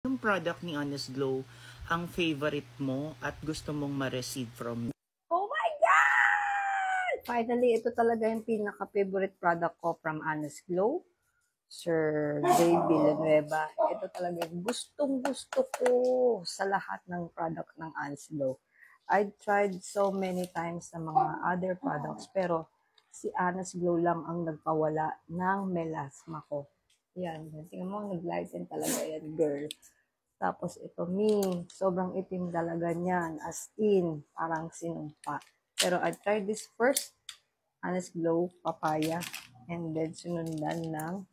Yung product ni Honest Glow ang favorite mo at gusto mong ma-receive from? Oh my God! Finally, ito talaga yung pinaka-favorite product ko from Honest Glow. Sir J. Villanueva. Ito talaga yung gustong-gusto ko sa lahat ng product ng Honest Glow. I tried so many times sa mga other products, pero si Honest Glow lang ang nagpawala ng melasma ko. Yan. Tingnan mo, nag-lighten talaga yan, girl. Tapos ito, sobrang itim talaga niyan. As in, parang sinumpa. Pero I tried this first, Honest Glow Papaya. And then, sunundan ng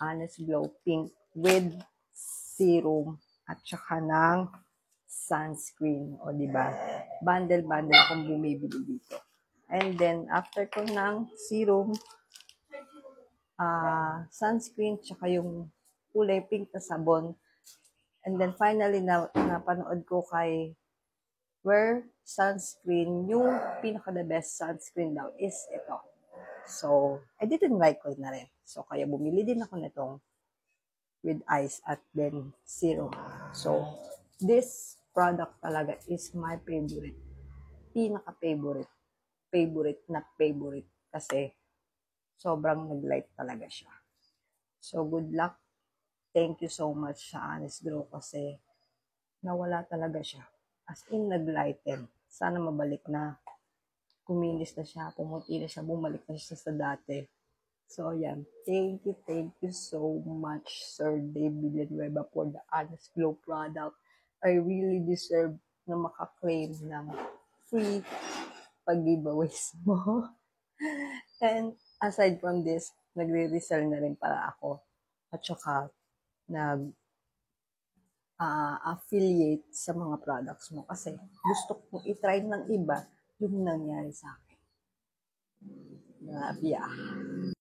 Honest Glow Pink with serum at saka ng sunscreen. O, diba? Bundle-bundle akong bumibili dito. And then, after ko ng serum, sunscreen, tsaka yung kulay pink na sabon. And then, finally, napanood ko kay Wear Sunscreen, yung pinaka-the best sunscreen daw is ito. So, I didn't like it na rin. So, kaya bumili din ako nitong with ice at then serum. So, this product talaga is my favorite. Pinaka-favorite. Favorite na favorite. Kasi, sobrang nag-light talaga siya. So, good luck. Thank you so much sa Honest Glow kasi nawala talaga siya. As in, nag-lighten. Sana mabalik na. Kuminis na siya, pumuti na siya, bumalik na siya sa dati. So, yan. Thank you so much, Sir Dave Villanueva, for the Honest Glow product. I really deserve na makaklaim ng free pag-giveaways mo. And aside from this, nagre-resell na rin para ako. At saka, affiliate sa mga products mo kasi gusto kong i-try ng iba yung nangyari sa akin. Grabe